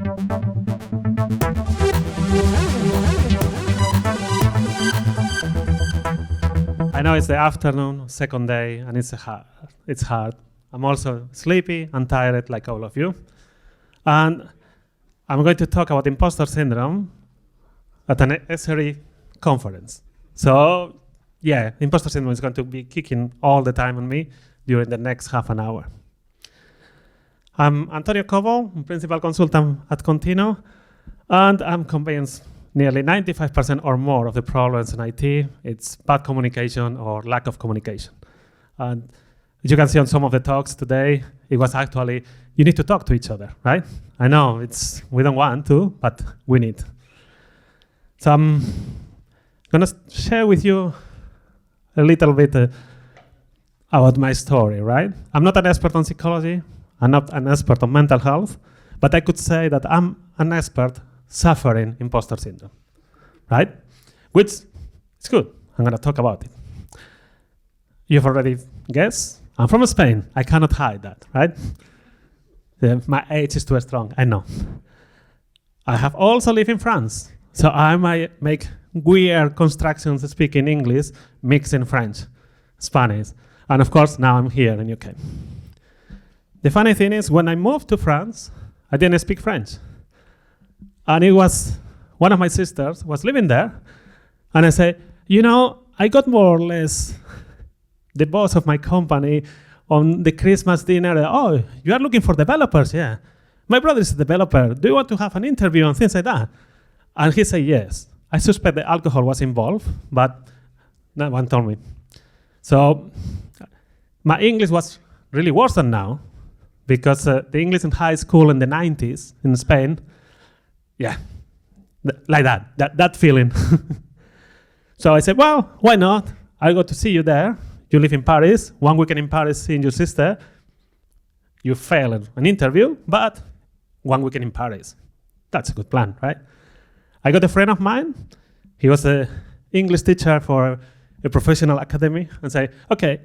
I know it's the afternoon, second day, and it's hard. I'm also sleepy and tired like all of you. And I'm going to talk about imposter syndrome at an SRE conference. So yeah, imposter syndrome is going to be kicking all the time on me during the next half an hour. I'm Antonio Cobo, principal consultant at Contino, and I'm convinced nearly 95% or more of the problems in IT, it's bad communication or lack of communication. And as you can see on some of the talks today, it was actually, you need to talk to each other, right? I know we don't want to, but we need. So I'm gonna share with you a little bit about my story, right? I'm not an expert on psychology, I'm not an expert on mental health, but I could say that I'm an expert suffering imposter syndrome, right? Which is good. I'm going to talk about it. You've already guessed. I'm from Spain. I cannot hide that, right? My age is too strong. I know. I have also lived in France, so I might make weird constructions speaking English, mixing French, Spanish, and of course now I'm here in UK. The funny thing is, when I moved to France, I didn't speak French. And it was, one of my sisters was living there, and I said, you know, I got more or less the boss of my company on the Christmas dinner. Oh, you are looking for developers, yeah. My brother is a developer. Do you want to have an interview and things like that? And he said yes. I suspect the alcohol was involved, but no one told me. So my English was really worse than now, because the English in high school in the 90s in Spain, yeah, like that feeling. So I said, well, why not? I'll go to see you there. You live in Paris, 1 weekend in Paris seeing your sister. You failed an interview, but 1 weekend in Paris. That's a good plan, right? I got a friend of mine. He was an English teacher for a professional academy, and say, okay,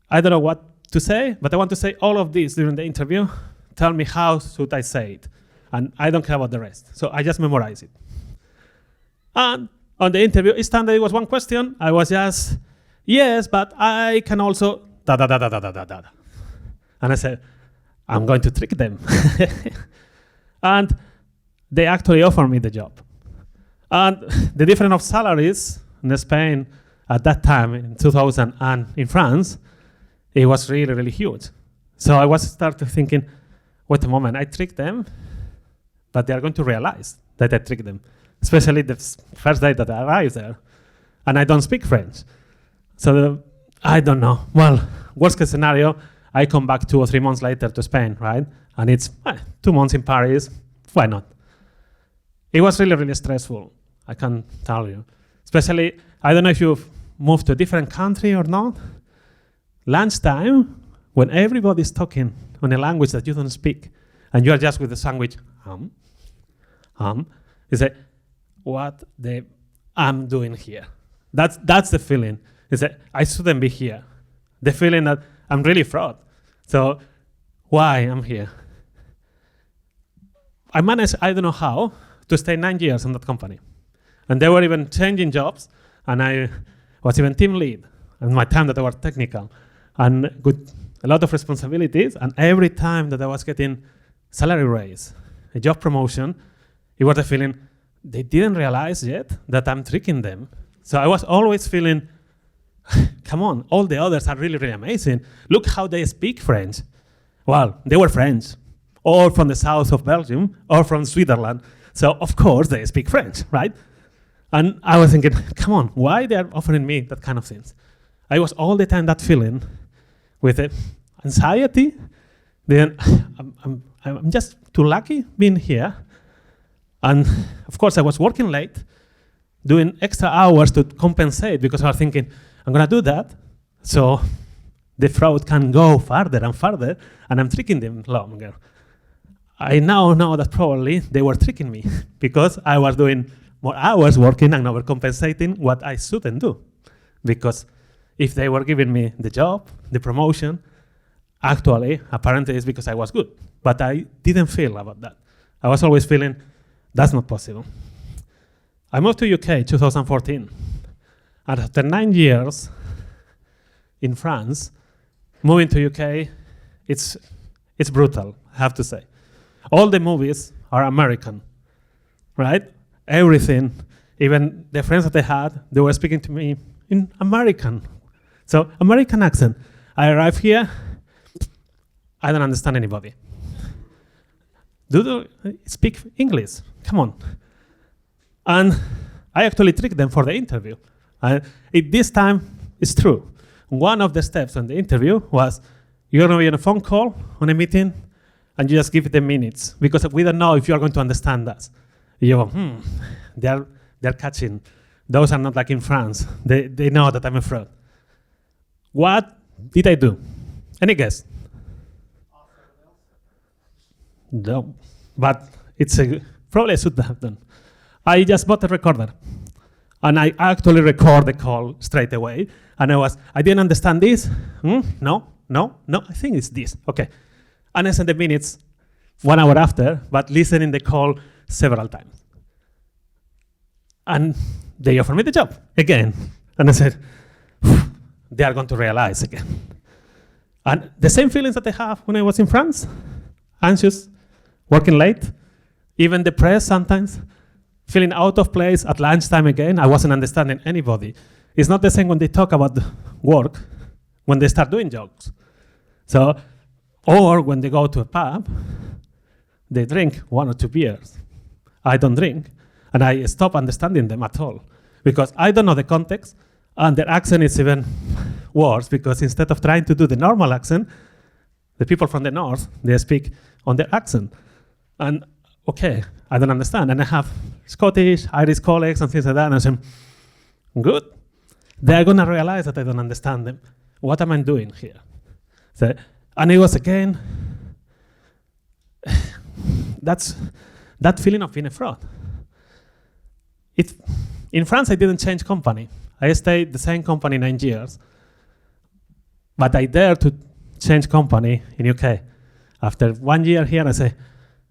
I don't know what to say, but I want to say all of this during the interview. Tell me how should I say it. And I don't care about the rest. So I just memorize it. And on the interview, each time there was one question, I was just, yes, but I can also da da da da da da da da. And I said, I'm going to trick them. And they actually offered me the job. And the difference of salaries in Spain at that time, in 2000, and in France, it was really, really huge. So I was started thinking, wait a moment, I tricked them, but they are going to realize that I tricked them, especially the first day that I arrived there. And I don't speak French. So I don't know. Well, worst case scenario, I come back 2 or 3 months later to Spain, right? And it's 2 months in Paris, why not? It was really, really stressful, I can tell you. Especially, I don't know if you've moved to a different country or not. Lunchtime, when everybody's talking on a language that you don't speak, and you are just with the sandwich, you say, what I'm doing here? That's the feeling. Is that I shouldn't be here. The feeling that I'm really fraud. So why I'm here? I managed, I don't know how, to stay 9 years in that company. And they were even changing jobs, and I was even team lead in my time that I was technical, and with a lot of responsibilities. And every time that I was getting salary raise, a job promotion, it was a feeling they didn't realize yet that I'm tricking them. So I was always feeling, come on, all the others are really, really amazing. Look how they speak French. Well, they were French, or from the south of Belgium, or from Switzerland. So of course they speak French, right? And I was thinking, come on, why they are offering me that kind of things? I was all the time that feeling with anxiety. Then I'm just too lucky being here. And of course I was working late, doing extra hours to compensate, because I was thinking, I'm gonna do that so the fraud can go farther and farther, and I'm tricking them longer. I now know that probably they were tricking me because I was doing more hours working and overcompensating what I shouldn't do. Because if they were giving me the job, the promotion, actually, apparently it's because I was good. But I didn't feel about that. I was always feeling, that's not possible. I moved to UK 2014. And after 9 years in France, moving to UK, it's brutal, I have to say. All the movies are American, right? Everything, even the friends that I had, they were speaking to me in American. So, American accent. I arrive here, I don't understand anybody. Do they speak English? Come on. And I actually tricked them for the interview. This time, it's true. One of the steps on the interview was, you're going to be on a phone call, on a meeting, and you just give them minutes, because we don't know if you're going to understand us. You go, they're catching. Those are not like in France. They know that I'm a fraud. What did I do? Any guess? No, but probably I should have done. I just bought a recorder, and I actually record the call straight away. And I didn't understand this. No, I think it's this. Okay. And I sent the minutes 1 hour after, but listening the call several times. And they offered me the job again. And I said, they are going to realize again. And the same feelings that I have when I was in France, anxious, working late, even depressed sometimes, feeling out of place at lunchtime again. I wasn't understanding anybody. It's not the same when they talk about work, when they start doing jokes. So, or when they go to a pub, they drink 1 or 2 beers. I don't drink, and I stop understanding them at all, because I don't know the context, and their accent is even worse, because instead of trying to do the normal accent, the people from the north, they speak on their accent. And okay, I don't understand. And I have Scottish, Irish colleagues and things like that, and I say, good. They're going to realize that I don't understand them. What am I doing here? So, and it was again, that feeling of being a fraud. In France, I didn't change company. I stayed the same company 9 years, but I dared to change company in UK. After 1 year here, I say,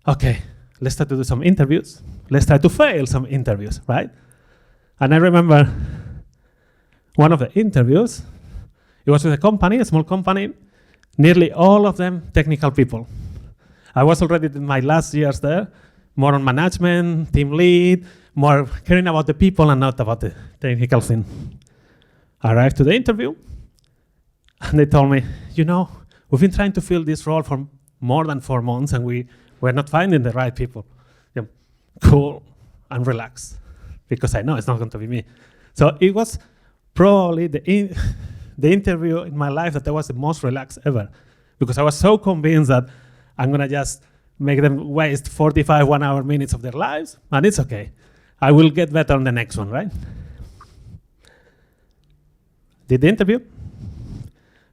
okay, let's try to do some interviews. Let's try to fail some interviews, right? And I remember one of the interviews, it was with a company, a small company, nearly all of them technical people. I was already in my last years there, more on management, team lead, more caring about the people and not about the technical thing. I arrived to the interview, and they told me, we've been trying to fill this role for more than 4 months, and we're not finding the right people. Cool and relaxed, because I know it's not going to be me. So it was probably the interview in my life that I was the most relaxed ever, because I was so convinced that I'm going to just make them waste 45 1-hour minutes of their lives, and it's okay. I will get better on the next one, right? Did the interview.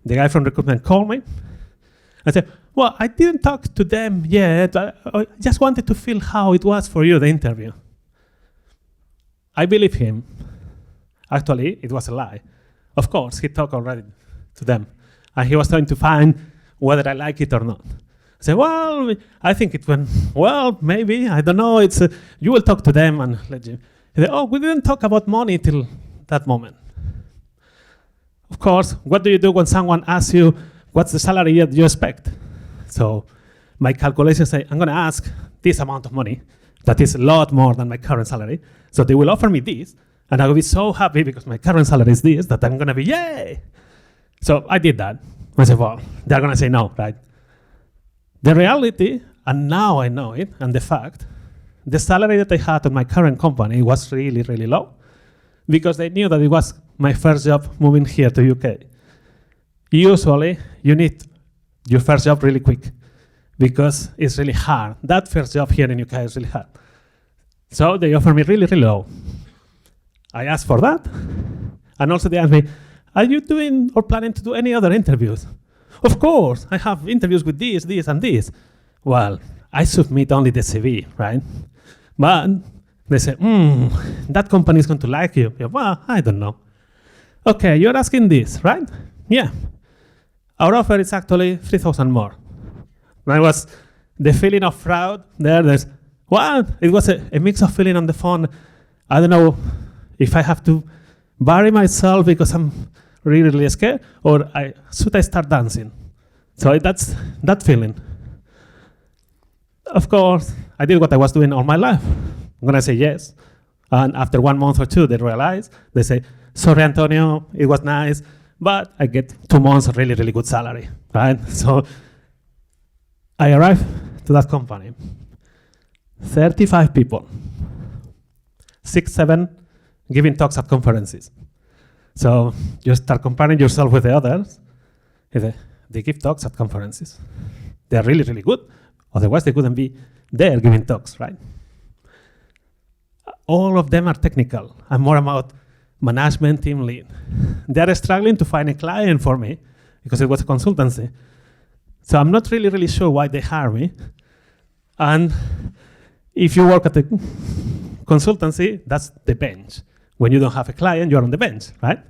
The guy from recruitment called me. I said, well, I didn't talk to them yet. I just wanted to feel how it was for you, the interview. I believe him. Actually, it was a lie. Of course, he talked already to them. And he was trying to find whether I like it or not. I said, well, I think it went well, maybe. I don't know. You will talk to them and let you. He said, oh, we didn't talk about money till that moment. Of course, what do you do when someone asks you, what's the salary that you expect? So my calculations say, I'm going to ask this amount of money. That is a lot more than my current salary. So they will offer me this, and I will be so happy because my current salary is this, that I'm going to be, yay! So I did that. I said, well, they're going to say no, right? The reality, and now I know it, and the fact, the salary that I had at my current company was really, really low, because they knew that it was my first job moving here to UK. Usually, you need your first job really quick, because it's really hard. That first job here in UK is really hard. So they offered me really, really low. I asked for that, and also they asked me, are you doing or planning to do any other interviews? Of course, I have interviews with this, this, and this. Well, I submit only the CV, right? But they say, that company is going to like you. Yeah, well, I don't know. Okay, you're asking this, right? Yeah. Our offer is actually 3,000 more. And I was, the feeling of fraud there's What? It was a mix of feeling on the phone. I don't know if I have to bury myself because I'm really, really scared, or should I start dancing? So that's that feeling. Of course, I did what I was doing all my life. I'm gonna say yes. And after 1 month or two, they realize, they say, sorry, Antonio, it was nice, but I get 2 months of really, really good salary, right? So I arrived to that company. 35 people, 6, 7 giving talks at conferences. So you start comparing yourself with the others. They give talks at conferences. They're really, really good. Otherwise, they couldn't be there giving talks, right? All of them are technical. I'm more about management, team lead. They're struggling to find a client for me because it was a consultancy. So I'm not really, really sure why they hire me. And if you work at the consultancy, that's the bench. When you don't have a client, you're on the bench, right?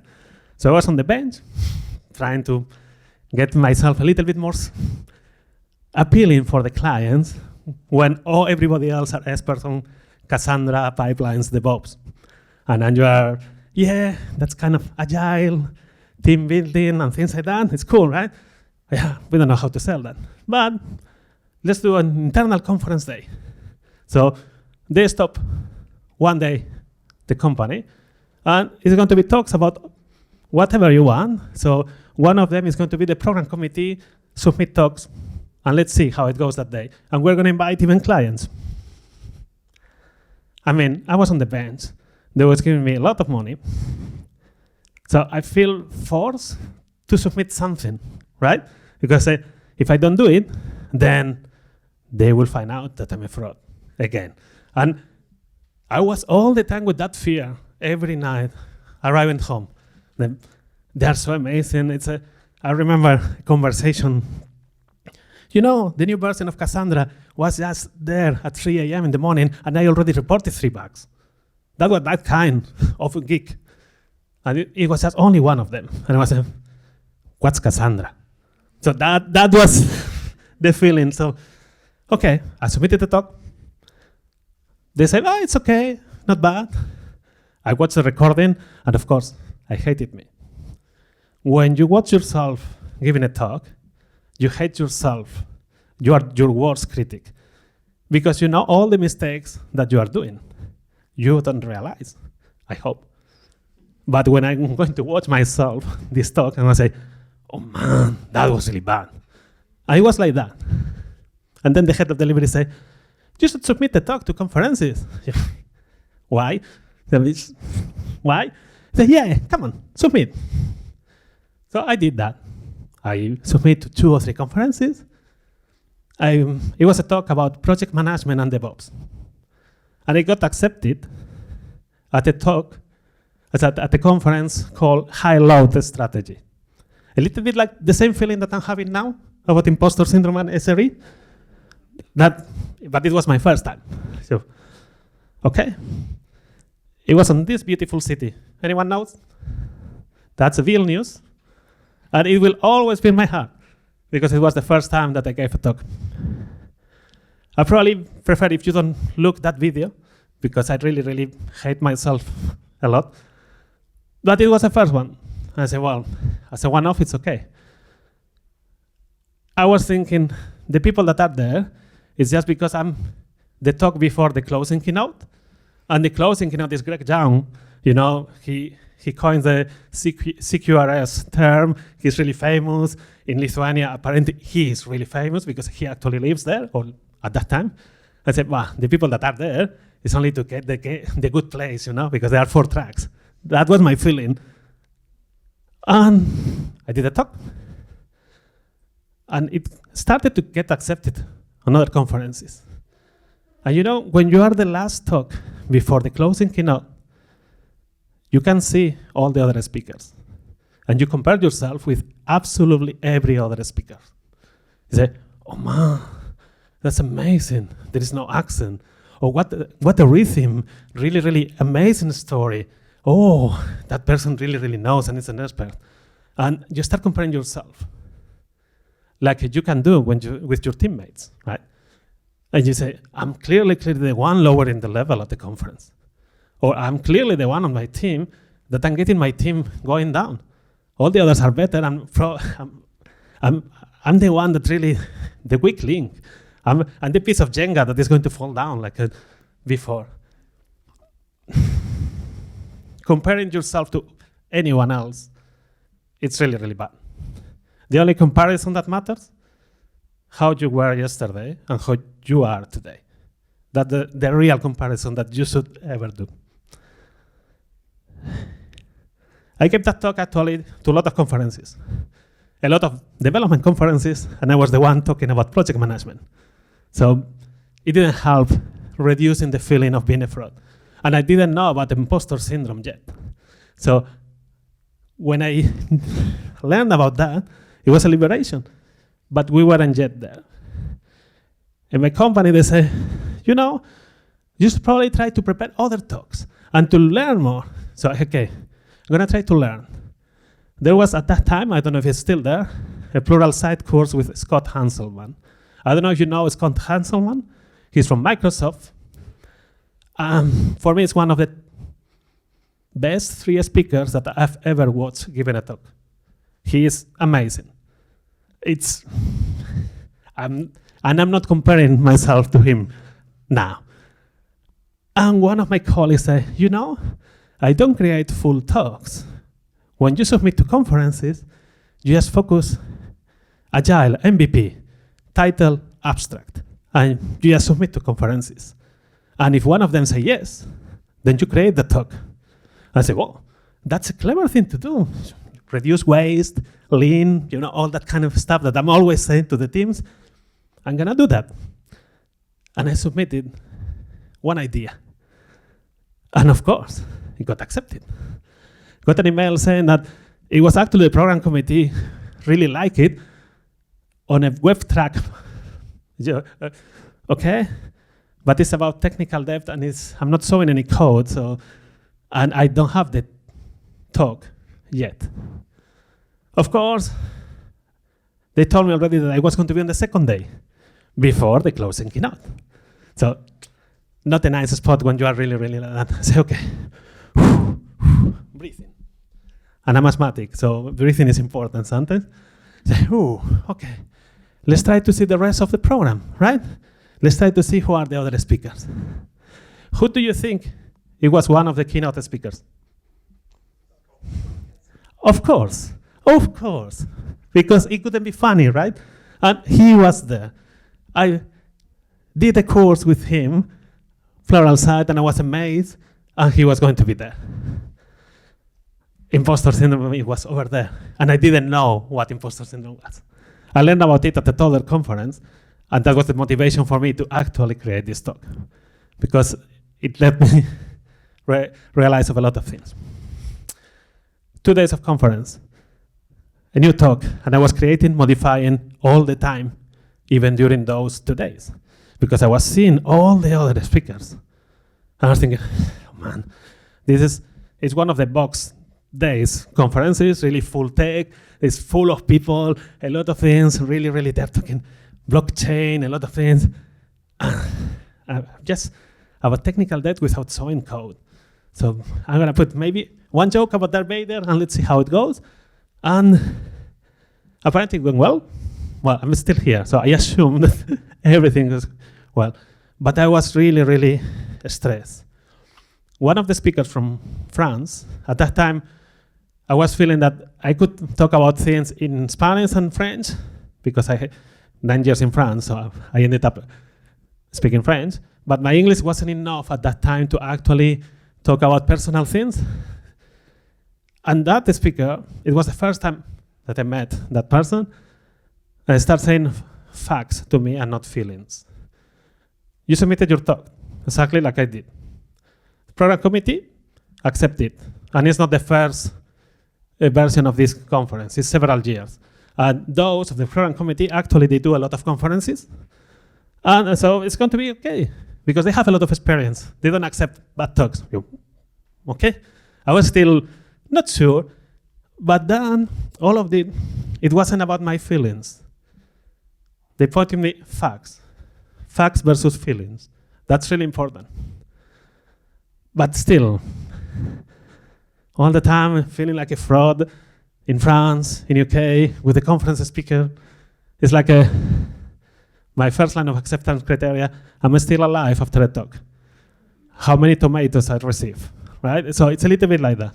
So I was on the bench, trying to get myself a little bit more appealing for the clients when everybody else are experts on Cassandra, pipelines, DevOps. And then you are, yeah, that's kind of agile, team building and things like that. It's cool, right? Yeah, we don't know how to sell that. But let's do an internal conference day. So they stop one day the company, and it's going to be talks about whatever you want. So one of them is going to be the program committee, submit talks, and let's see how it goes that day. And we're going to invite even clients. I mean, I was on the bench. They was giving me a lot of money. So I feel forced to submit something, right? Because if I don't do it, then they will find out that I'm a fraud again. And I was all the time with that fear every night, arriving home. They are so amazing. I remember a conversation. You know, the new version of Cassandra was just there at 3 a.m. in the morning, and I already reported 3 bugs. That was that kind of a geek. And it was just only one of them. And I was like, what's Cassandra? So that was the feeling. So, okay, I submitted the talk. They said, oh, it's okay, not bad. I watched the recording, and of course, I hated me. When you watch yourself giving a talk, you hate yourself. You are your worst critic. Because you know all the mistakes that you are doing. You don't realize, I hope. But when I'm going to watch myself, this talk, I'm going to say, oh man, that was really bad. I was like that. And then the head of delivery say, you should submit the talk to conferences. Why? Why? Say, yeah, come on, submit. So I did that. I submitted to 2 or 3 conferences. It was a talk about project management and DevOps. And it got accepted at a talk, at a conference called High-Load Strategy. A little bit like the same feeling that I'm having now about Impostor Syndrome and SRE. But it was my first time. So, okay. It was in this beautiful city. Anyone knows? That's Vilnius. And it will always be in my heart because it was the first time that I gave a talk. I probably prefer if you don't look that video because I really, really hate myself a lot. But it was the first one. I said, well, as a one-off, it's okay. I was thinking the people that are there is just because I'm the talk before the closing keynote. And the closing keynote is Greg Young. You know, he coined the CQRS term. He's really famous. In Lithuania, apparently, he is really famous because he actually lives there, or at that time. I said, well, the people that are there is only to get the good place, you know, because there are 4 tracks. That was my feeling. And I did a talk. And it started to get accepted on other conferences. And you know, when you are the last talk before the closing keynote, you can see all the other speakers. And you compare yourself with absolutely every other speaker. You say, oh man, that's amazing. There is no accent. Or what a rhythm, really, really amazing story. Oh, that person really, really knows and is an expert. And you start comparing yourself, like you can do with your teammates, right? And you say, I'm clearly the one lowering the level of the conference. Or I'm clearly the one on my team that I'm getting my team going down. All the others are better. I'm the one that really, the weak link. I'm the piece of Jenga that is going to fall down like before. Comparing yourself to anyone else, it's really, really bad. The only comparison that matters, how you were yesterday and how you are today. That's the real comparison that you should ever do. I gave that talk actually to a lot of conferences, a lot of development conferences, and I was the one talking about project management. So it didn't help reducing the feeling of being a fraud. And I didn't know about the impostor syndrome yet. So when I learned about that, it was a liberation. But we weren't yet there. In my company, they say, you know, you should probably try to prepare other talks and to learn more. So, okay, I'm going to try to learn. There was, at that time, I don't know if it's still there, a Pluralsight course with Scott Hanselman. I don't know if you know Scott Hanselman. He's from Microsoft. For me, it's one of the best 3 speakers that I've ever watched giving a talk. He is amazing. And I'm not comparing myself to him now. And one of my colleagues said, you know, I don't create full talks. When you submit to conferences, you just focus Agile, MVP, title, abstract, and you just submit to conferences. And if one of them say yes, then you create the talk. I say, well, that's a clever thing to do. Reduce waste, lean, you know, all that kind of stuff that I'm always saying to the teams. I'm gonna do that. And I submitted one idea. And of course, it got accepted. Got an email saying that it was actually the program committee really liked it on a web track. Okay, but it's about technical depth and I'm not showing any code, and I don't have the talk yet. Of course, they told me already that I was going to be on the second day before the closing keynote. So not a nice spot when you are really, really like that. I say, okay, breathing. And I'm asthmatic, so breathing is important sometimes. Say, okay, let's try to see the rest of the program, right? Let's try to see who are the other speakers. Who do you think it was one of the keynote speakers? Of course, because it couldn't be funny, right? And he was there. I did a course with him, Pluralsight, and I was amazed, and he was going to be there. Impostor Syndrome, it was over there, and I didn't know what Impostor Syndrome was. I learned about it at the Toddler conference, and that was the motivation for me to actually create this talk, because it let me realize of a lot of things. 2 days of conference, a new talk, and I was creating, modifying all the time, even during those 2 days, because I was seeing all the other speakers. And I was thinking, oh man, it's one of the box days, conferences, really full tech, it's full of people, a lot of things, really, really, they're talking blockchain, a lot of things. Just about technical debt without showing code. So I'm gonna put maybe one joke about Darth Vader and let's see how it goes. And apparently it went well. Well, I'm still here, so I assume that everything goes well. But I was really, really stressed. One of the speakers from France, at that time, I was feeling that I could talk about things in Spanish and French, because I had 9 years in France, so I ended up speaking French. But my English wasn't enough at that time to actually talk about personal things. And that speaker, it was the first time that I met that person, and I started saying facts to me and not feelings. You submitted your talk, exactly like I did. The program committee accepted, and it's not the first version of this conference, it's several years. And those of the program committee, actually they do a lot of conferences, and so it's going to be okay, because they have a lot of experience. They don't accept bad talks. Okay? I was still not sure, but then all of it wasn't about my feelings. They pointed me facts facts versus feelings. That's really important. But still, all the time feeling like a fraud in France, in UK, with the conference speaker. It's like my first line of acceptance criteria, I'm still alive after a talk. How many tomatoes I receive, right? So it's a little bit like that.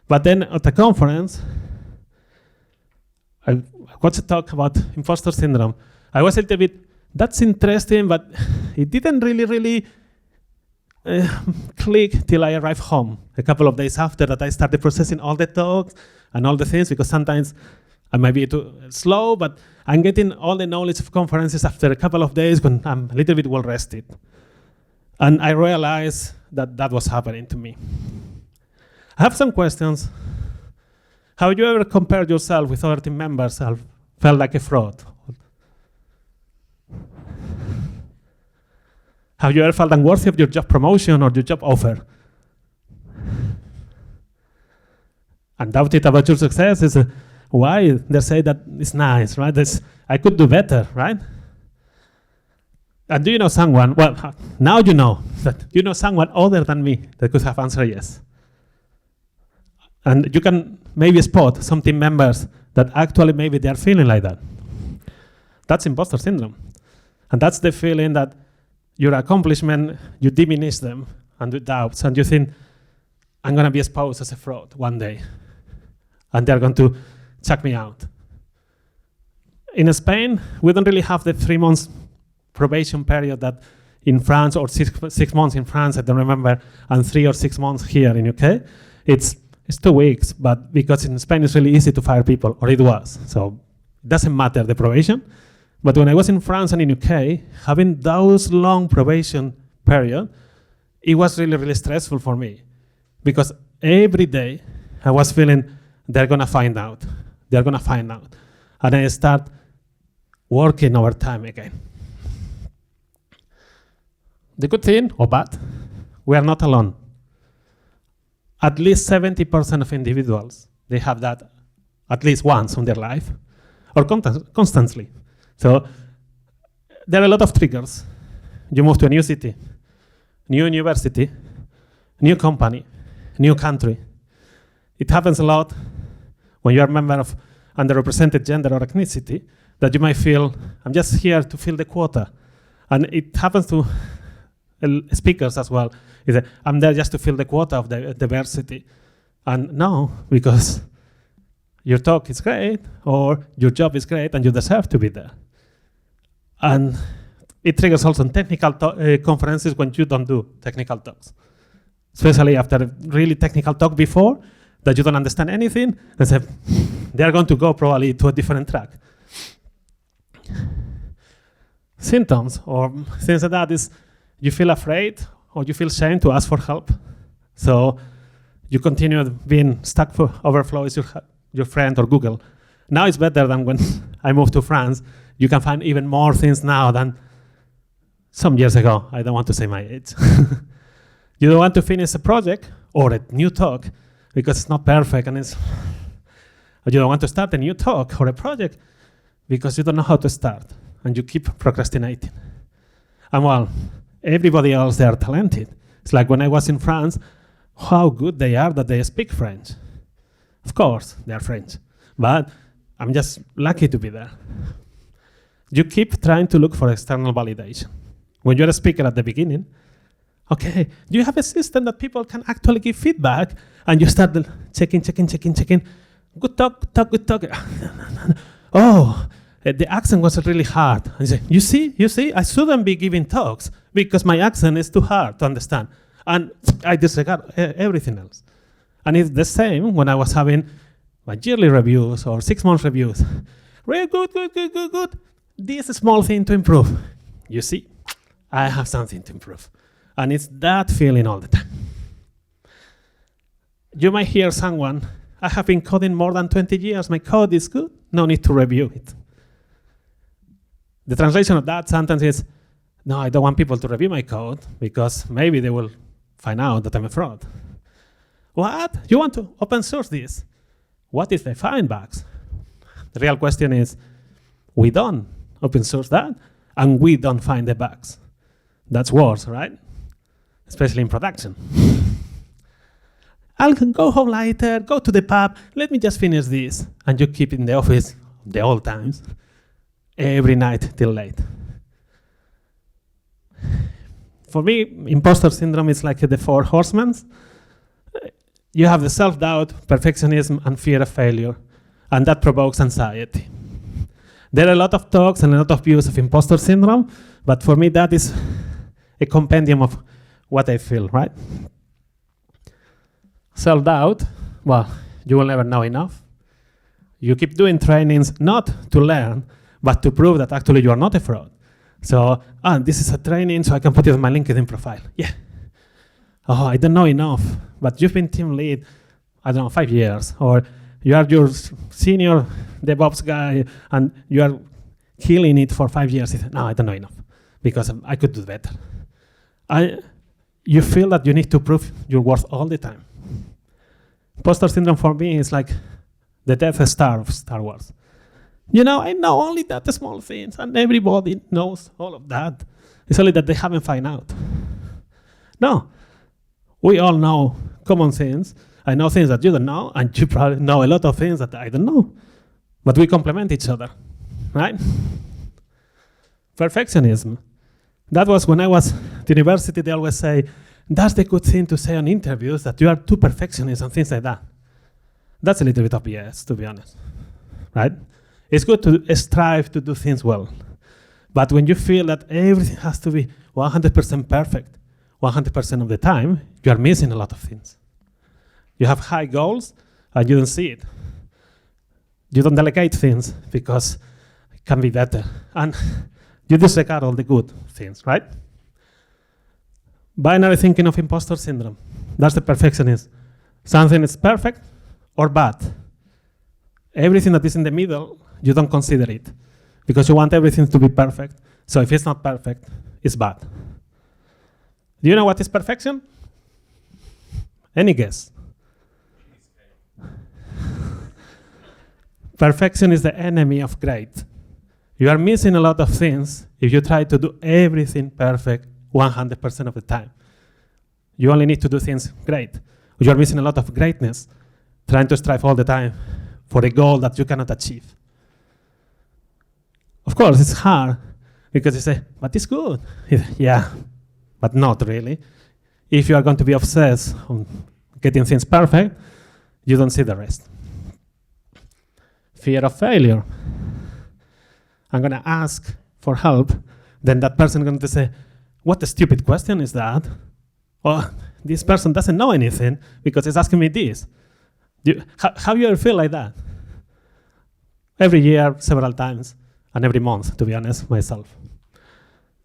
But then at the conference, I watched a talk about impostor syndrome. I was a little bit, that's interesting, but it didn't really click till I arrived home. A couple of days after that, I started processing all the talks and all the things, because sometimes I might be too slow, but I'm getting all the knowledge of conferences after a couple of days when I'm a little bit well rested. And I realized that that was happening to me. I have some questions. Have you ever compared yourself with other team members and felt like a fraud? Have you ever felt unworthy of your job promotion or your job offer? And doubted about your success is why they say that it's nice, right? I could do better, right? And do you know someone, well, now you know that you know someone other than me that could have answered yes. And you can maybe spot some team members that actually maybe they are feeling like that. That's imposter syndrome. And that's the feeling that your accomplishment, you diminish them and with doubts, and you think, I'm going to be exposed as a fraud one day, and they're going to check me out. In Spain, we don't really have the 3 months probation period that in France, or 6 months in France, I don't remember, and 3 or 6 months here in UK. It's 2 weeks, but because in Spain it's really easy to fire people, or it was. So it doesn't matter, the probation. But when I was in France and in UK, having those long probation period, it was really stressful for me. Because every day I was feeling, they're gonna find out. They're gonna find out. And I start working overtime again. The good thing, or bad, we are not alone. At least 70% of individuals, they have that at least once in their life, or constantly. So there are a lot of triggers. You move to a new city, new university, new company, new country. It happens a lot when you are a member of underrepresented gender or ethnicity, that you might feel, I'm just here to fill the quota. And it happens to speakers as well. I'm there just to fill the quota of the diversity. And no, because your talk is great, or your job is great, and you deserve to be there. And it triggers also in technical conferences when you don't do technical talks. Especially after a really technical talk before, that you don't understand anything, and say, they're going to go probably to a different track. Symptoms, or things like that, is you feel afraid, or you feel shame to ask for help. So you continue being Stack Overflow is your friend, or Google. Now it's better than when I moved to France. You can find even more things now than some years ago. I don't want to say my age. You don't want to finish a project or a new talk because it's not perfect, and you don't want to start a new talk or a project because you don't know how to start, and you keep procrastinating. And well, everybody else, they are talented. It's like when I was in France, how good they are that they speak French. Of course, they are French, but I'm just lucky to be there. You keep trying to look for external validation. When you're a speaker at the beginning, okay, do you have a system that people can actually give feedback? And you start checking. Good talk. Oh, the accent was really hard. And you say, you see, I shouldn't be giving talks because my accent is too hard to understand. And I disregard everything else. And it's the same when I was having my yearly reviews or 6 month reviews. Really good. This small thing to improve. You see, I have something to improve. And it's that feeling all the time. You might hear someone, I have been coding more than 20 years. My code is good. No need to review it. The translation of that sentence is, no, I don't want people to review my code because maybe they will find out that I'm a fraud. What? You want to open source this? What if they find bugs? The real question is, we don't open source that, and we don't find the bugs. That's worse, right? Especially in production. I'll go home later, go to the pub, let me just finish this. And you keep in the office the old times, every night till late. For me, imposter syndrome is like the 4 horsemen. You have the self-doubt, perfectionism, and fear of failure, and that provokes anxiety. There are a lot of talks and a lot of views of imposter syndrome, but for me that is a compendium of what I feel, right? Self-doubt, well, you will never know enough. You keep doing trainings not to learn, but to prove that actually you are not a fraud. So, this is a training, so I can put it on my LinkedIn profile. Yeah. Oh, I don't know enough, but you've been team lead, I don't know, 5 years, or you are your senior DevOps guy, and you are killing it for 5 years. No, I don't know enough, because I could do better. You feel that you need to prove your worth all the time. Imposter syndrome for me is like the Death Star of Star Wars. I know only that small things, and everybody knows all of that. It's only that they haven't found out. No, we all know common things. I know things that you don't know, and you probably know a lot of things that I don't know. But we complement each other, right? Perfectionism. That was when I was at university, they always say, that's the good thing to say on interviews, that you are too perfectionist and things like that. That's a little bit of BS, to be honest, right? It's good to strive to do things well. But when you feel that everything has to be 100% perfect, 100% of the time, you are missing a lot of things. You have high goals, and you don't see it. You don't delegate things because it can be better. And you disregard all the good things, right? Binary thinking of imposter syndrome. That's the perfectionist. Something is perfect or bad. Everything that is in the middle, you don't consider it because you want everything to be perfect. So if it's not perfect, it's bad. Do you know what is perfection? Any guess? Perfection is the enemy of great. You are missing a lot of things if you try to do everything perfect 100% of the time. You only need to do things great. You are missing a lot of greatness, trying to strive all the time for a goal that you cannot achieve. Of course, it's hard because you say, but it's good. Yeah, but not really. If you are going to be obsessed on getting things perfect, you don't see the rest. Fear of failure. I'm going to ask for help, then that person is going to say, what a stupid question is that? Well, this person doesn't know anything because he's asking me this. How do you ever feel like that? Every year, several times, and every month, to be honest, myself.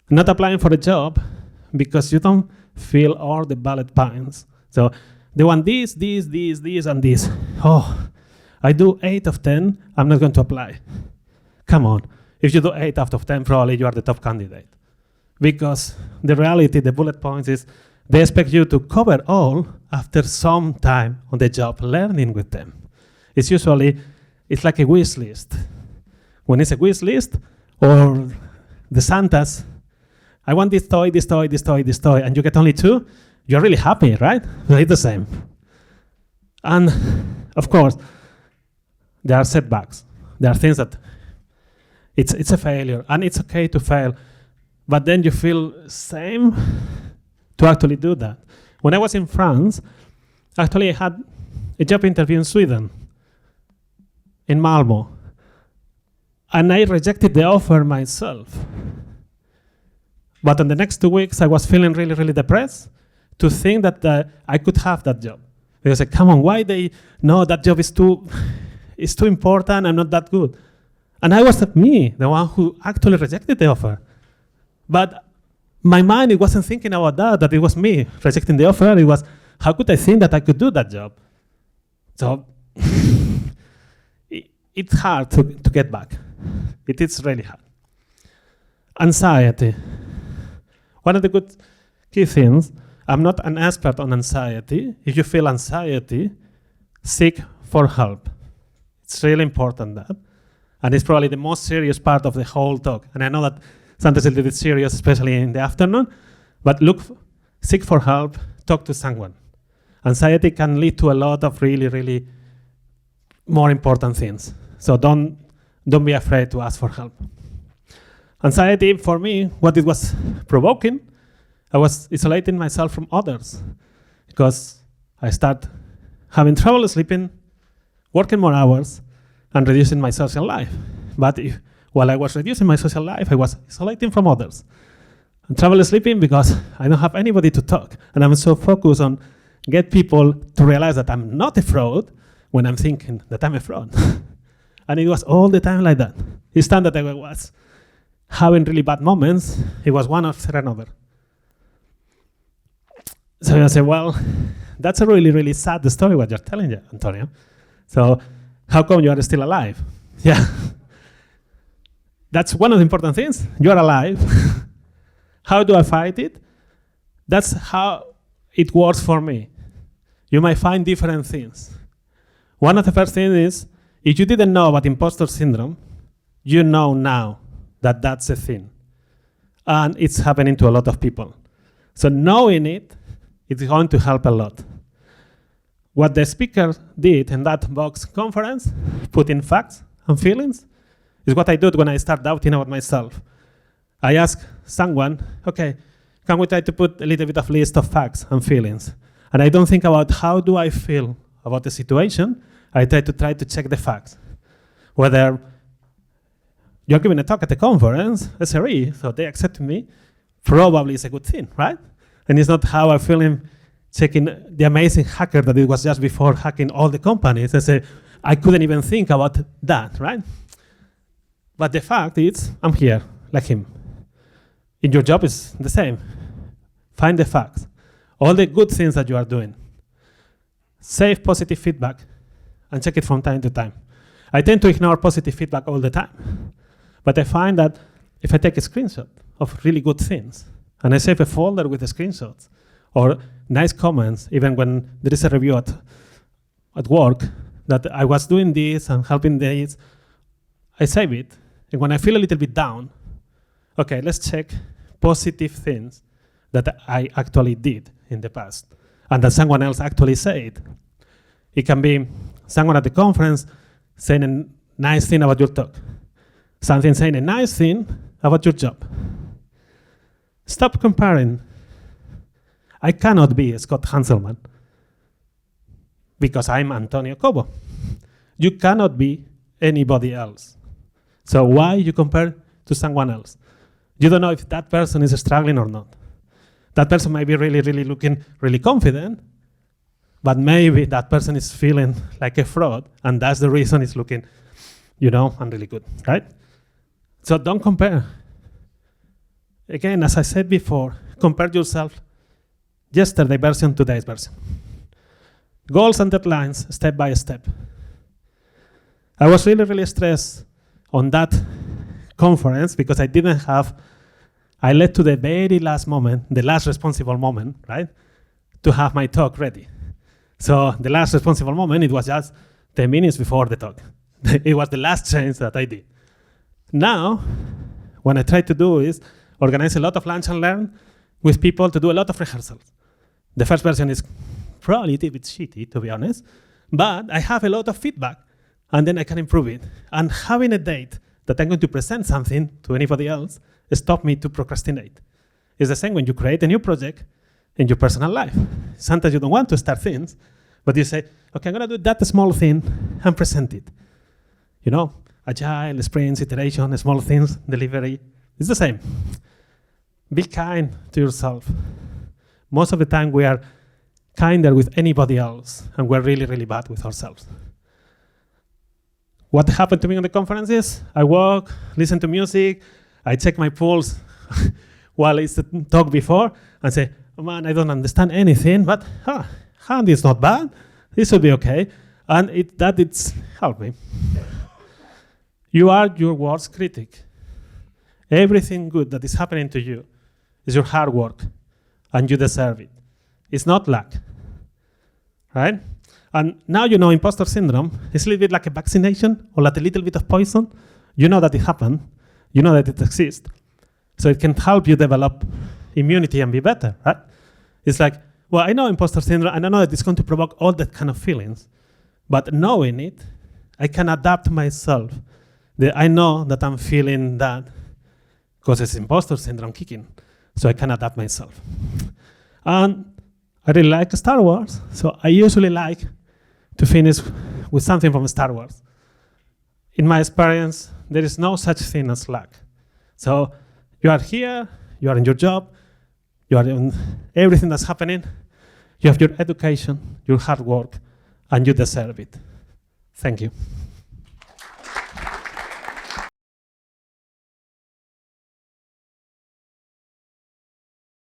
Not applying for a job because you don't fill all the bullet points. So they want this, and this. Oh, I do 8 of 10, I'm not going to apply. Come on. If you do 8 out of 10, probably you are the top candidate. Because the reality, the bullet points is, they expect you to cover all after some time on the job learning with them. It's like a wish list. When it's a wish list, or the Santas, I want this toy, and you get only 2, you're really happy, right? It's the same. And of course, there are setbacks. There are things that it's a failure, and it's okay to fail, but then you feel shame to actually do that. When I was in France, actually I had a job interview in Sweden, in Malmo, and I rejected the offer myself. But in the next 2 weeks, I was feeling really, really depressed to think that I could have that job. Because I said, come on, why they know that job is too important, I'm not that good. And I was the one who actually rejected the offer. But my mind, it wasn't thinking about that it was me rejecting the offer. It was, how could I think that I could do that job? So it's hard to get back. It is really hard. Anxiety. One of the good key things, I'm not an expert on anxiety. If you feel anxiety, seek for help. It's really important that. And it's probably the most serious part of the whole talk. And I know that Sometimes a little bit serious, especially in the afternoon. But seek for help, talk to someone. Anxiety can lead to a lot of really, really more important things. So don't be afraid to ask for help. Anxiety, for me, what it was provoking, I was isolating myself from others because I started having trouble sleeping, working more hours, and reducing my social life. But while I was reducing my social life, I was isolating from others. And trouble sleeping because I don't have anybody to talk. And I'm so focused on get people to realize that I'm not a fraud when I'm thinking that I'm a fraud. And it was all the time like that. Each time that I was having really bad moments, it was one after another. So I said, well, that's a really, really sad story what you're telling, Antonio. So how come you are still alive? Yeah. That's one of the important things. You're alive. How do I fight it? That's how it works for me. You might find different things. One of the first things is, if you didn't know about impostor syndrome, you know now that that's a thing. And it's happening to a lot of people. So knowing it, it's going to help a lot. What the speaker did in that box conference, put in facts and feelings, is what I do when I start doubting about myself. I ask someone, okay, can we try to put a little bit of list of facts and feelings? And I don't think about how do I feel about the situation. I try to check the facts. Whether you're giving a talk at a conference, SRE, so they accept me, probably is a good thing, right? And it's not how I feel in checking the amazing hacker that it was just before hacking all the companies. I say, I couldn't even think about that, right? But the fact is, I'm here, like him. In your job is the same. Find the facts. All the good things that you are doing. Save positive feedback and check it from time to time. I tend to ignore positive feedback all the time. But I find that if I take a screenshot of really good things, and I save a folder with the screenshots, or nice comments, even when there is a review at work, that I was doing this and helping this, I save it. And when I feel a little bit down, okay, let's check positive things that I actually did in the past and that someone else actually said. It can be someone at the conference saying a nice thing about your talk, something saying a nice thing about your job. Stop comparing. I cannot be Scott Hanselman because I'm Antonio Cobo. You cannot be anybody else. So why you compare to someone else? You don't know if that person is struggling or not. That person might be really, really looking really confident, but maybe that person is feeling like a fraud, and that's the reason it's looking, and really good, right? So don't compare. Again, as I said before, compare yourself yesterday version, today's version. Goals and deadlines, step by step. I was really, really stressed on that conference because I led to the very last moment, the last responsible moment, right, to have my talk ready. So the last responsible moment, it was just 10 minutes before the talk. It was the last change that I did. Now, what I try to do is organize a lot of lunch and learn with people to do a lot of rehearsals. The first version is probably a little bit shitty, to be honest, but I have a lot of feedback, and then I can improve it. And having a date that I'm going to present something to anybody else stop me to procrastinate. It's the same when you create a new project in your personal life. Sometimes you don't want to start things, but you say, okay, I'm going to do that small thing and present it. Agile, sprints, iteration, small things, delivery. It's the same. Be kind to yourself. Most of the time we are kinder with anybody else, and we're really, really bad with ourselves. What happened to me on the conference is I walk, listen to music, I check my pulse while it's the talk before, and say, oh man, I don't understand anything, but hand is not bad. This will be okay. And it's helped me. You are your worst critic. Everything good that is happening to you is your hard work, and you deserve it. It's not luck, right? And now you know impostor syndrome is a little bit like a vaccination or like a little bit of poison. You know that it happened. You know that it exists. So it can help you develop immunity and be better, right? It's like, well, I know imposter syndrome, and I know that it's going to provoke all that kind of feelings, but knowing it, I can adapt myself. I know that I'm feeling that because it's imposter syndrome kicking, so I can adapt myself. And I really like Star Wars, so I usually like to finish with something from Star Wars. In my experience, there is no such thing as luck. So you are here, you are in your job, you are in everything that's happening, you have your education, your hard work, and you deserve it. Thank you.